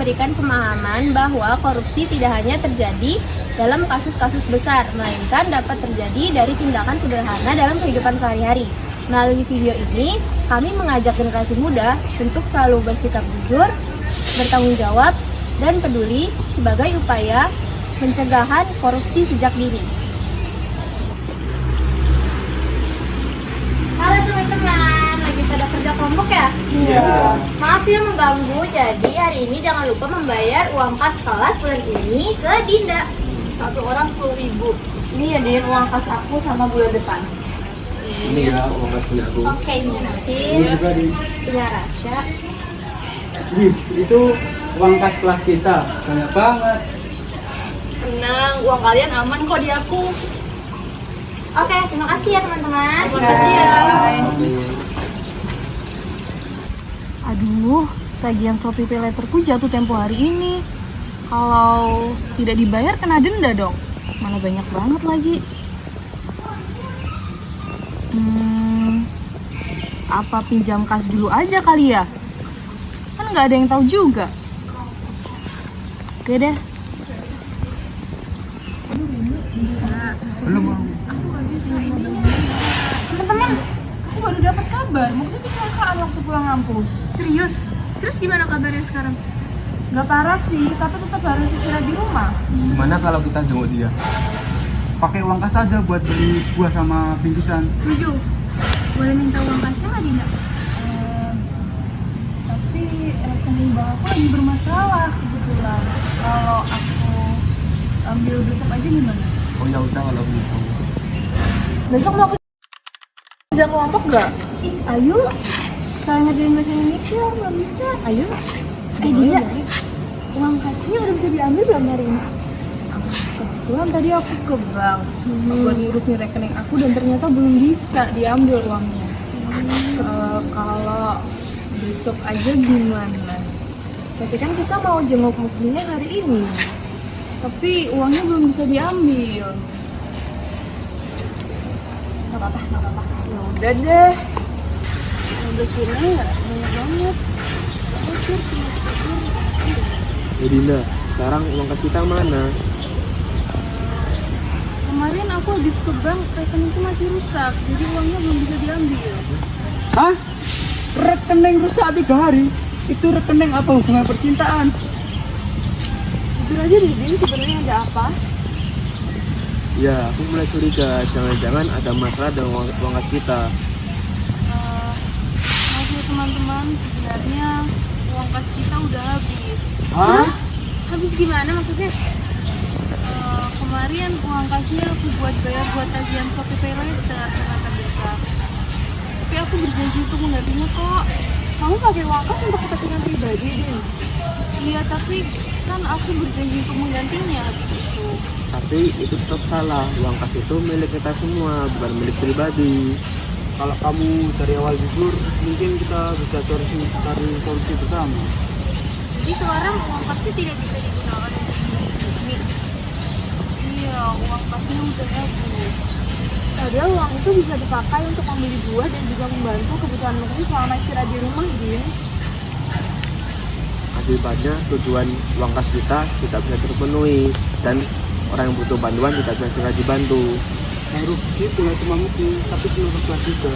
memberikan pemahaman bahwa korupsi tidak hanya terjadi dalam kasus-kasus besar, melainkan dapat terjadi dari tindakan sederhana dalam kehidupan sehari-hari. Melalui video ini, kami mengajak generasi muda untuk selalu bersikap jujur, bertanggung jawab, dan peduli sebagai upaya pencegahan korupsi sejak dini. Halo teman-teman, lagi pada kerja kelompok ya? Iya. Maaf ya mengganggu, jadi hari ini jangan lupa membayar uang kas kelas bulan ini ke Dinda. Satu orang 10.000. Ini ya Din, uang kas aku sama bulan depan. Ini ya uang kas punya aku. Oke, ini Ini Nasin, juga di. punya Rasya. Wih, itu uang kas kelas kita. Banyak banget. Tenang, uang kalian aman kok di aku. Oke, terima kasih ya teman-teman. Terima kasih ya. Aduh, tagihan Shopee Pay Later tuh jatuh tempo hari ini. Kalau tidak dibayar kena denda dong. Mana banyak banget lagi. Apa pinjam kas dulu aja kali ya? Kan nggak ada yang tahu juga. Oke deh. Bisa. Belum mau. Aku nggak bisa ini. Teman-teman, aku baru dapat kabar. Mungkin kecelakaan waktu pulang kampus. Serius? Terus gimana kabarnya sekarang? Nggak parah sih, tapi tetap harus istirahat di rumah. Gimana kalau kita jenguk dia? Pakai uang kas aja buat beli buah sama bingkisan. Setuju. Boleh minta uang kasnya nggak Dinda? Tapi rekening bank aku lagi bermasalah kebetulan. Kalau aku ambil besok aja gimana? Oh ya udah kalau begitu. Besok mau kerja kelompok nggak? Ayo, sekalian ngerjain bahasa Indonesia, nggak bisa. Ayo. Dinda, Uang kasnya udah bisa diambil belum hari ini? kebetulan tadi aku ke bank buat ngurusin rekening aku dan ternyata belum bisa diambil uangnya. Kalau besok aja gimana? Tapi kan kita mau jenguk Muflinya hari ini. Tapi uangnya belum bisa diambil. Nggak apa-apa, nggak apa-apa. Ya udah deh. Udah kira nggak banyak banget. Dinda, sekarang uang kas kita mana? Kemarin aku habis ke bank, rekeningku masih rusak, jadi uangnya belum bisa diambil. Hah? Rekening rusak 3 hari? Itu rekening apa hubungan percintaan? Jujur aja deh, Din, sebenarnya ada apa? Ya, aku mulai curiga. Jangan-jangan ada masalah dengan uang kas kita. Maaf ya teman-teman, sebenarnya uang kas kita udah habis. Hah? Habis gimana maksudnya? Kemarin uang kasnya aku buat bayar buat tagihan Shopee Pay Later ternyata besar. Tapi aku berjanji untuk menggantinya kok. Kamu pakai uang kas untuk kepentingan pribadi, Din? Iya, tapi kan aku berjanji untuk menggantinya habis itu. Tapi itu tetap salah. Uang kas itu milik kita semua, bukan milik pribadi. Kalau kamu dari awal jujur, mungkin kita bisa cari solusi bersama. Jadi sekarang uang kasnya tidak bisa digunakan untuk ini. Iya, uang kasnya udah habis. Padahal uang itu bisa dipakai untuk membeli buah dan juga membantu kebutuhan Mufli selama istirahat di rumah, Din. Akibatnya tujuan uang kas kita tidak bisa terpenuhi dan orang yang butuh bantuan tidak bisa segera dibantu. Yang rugi bukan cuma Mufli, tapi seluruh kelas juga.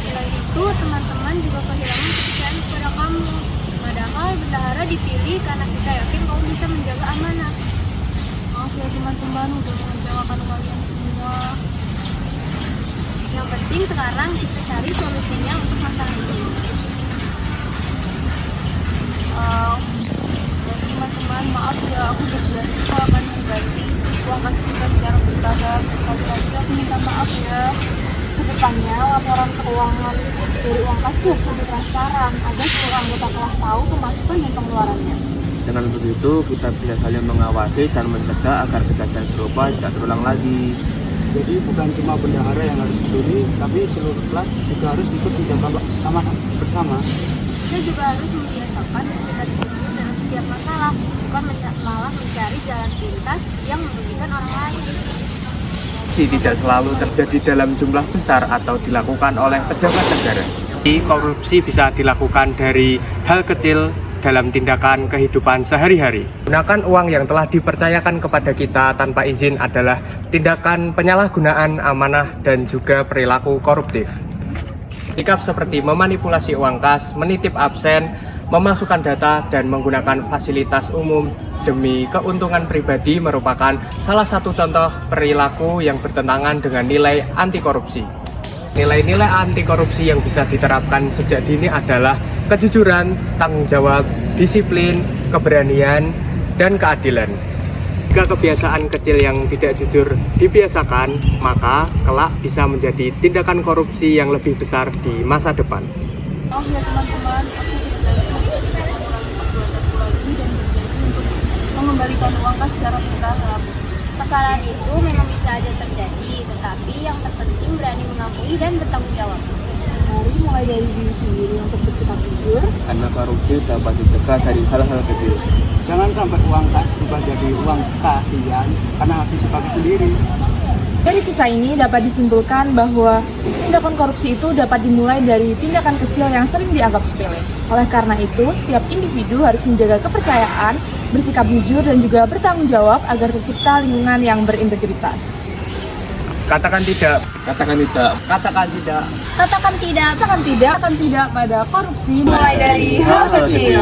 Selain itu, teman-teman juga kehilangan kepercayaan kepada kamu. Padahal bendahara dipilih karena kita yakin kamu bisa menjaga amanah. Maaf ya teman-teman, udah mengecewakan kalian semua. Yang penting sekarang kita cari solusinya untuk masalah ini. Ya teman-teman, maaf ya, aku berjanji kalau akan mengganti uang kas kita secara bertahap. Sekali lagi aku minta maaf ya. Kedepannya, laporan keuangan dari uang kas itu harus lebih transparan agar seluruh anggota kelas tahu pemasukan dan pengeluarannya. Dengan begitu, kita bisa saling mengawasi dan mencegah agar kejadian serupa tidak terulang lagi. Jadi bukan cuma bendahara yang harus peduli, tapi seluruh kelas juga harus ikut menjaga amanah bersama. Kita juga harus membiasakan bersikap jujur dalam setiap masalah, bukan malah mencari jalan pintas yang merugikan orang lain. Korupsi tidak selalu terjadi dalam jumlah besar atau dilakukan oleh pejabat negara. Korupsi bisa dilakukan dari hal kecil dalam tindakan kehidupan sehari-hari. Gunakan uang yang telah dipercayakan kepada kita tanpa izin adalah tindakan penyalahgunaan amanah dan juga perilaku koruptif. Sikap seperti memanipulasi uang kas, menitip absen, memasukkan data, dan menggunakan fasilitas umum demi keuntungan pribadi merupakan salah satu contoh perilaku yang bertentangan dengan nilai anti korupsi. Nilai-nilai anti korupsi yang bisa diterapkan sejak dini adalah kejujuran, tanggung jawab, disiplin, keberanian, dan keadilan. Jika kebiasaan kecil yang tidak jujur dibiasakan, maka kelak bisa menjadi tindakan korupsi yang lebih besar di masa depan. Oh ya teman-teman, aku berjanji untuk mengurangi perbuatanku lagi dan berjanji untuk mengembalikan uang kas secara bertahap. Kesalahan itu memang bisa aja terjadi, tetapi yang terpenting berani mengakui dan bertanggung jawab. Mari mulai dari diri sendiri untuk bersikap jujur. Karena korupsi dapat dicegah dari hal-hal kecil. Jangan sampai uang kas berubah jadi uang kasihan karena habis dipakai sendiri. Dari kisah ini dapat disimpulkan bahwa tindakan korupsi itu dapat dimulai dari tindakan kecil yang sering dianggap sepele. Oleh karena itu, setiap individu harus menjaga kepercayaan, bersikap jujur, dan juga bertanggung jawab agar tercipta lingkungan yang berintegritas. Katakan tidak. Katakan tidak. Katakan tidak. Katakan tidak Katakan tidak pada korupsi mulai dari hal kecil.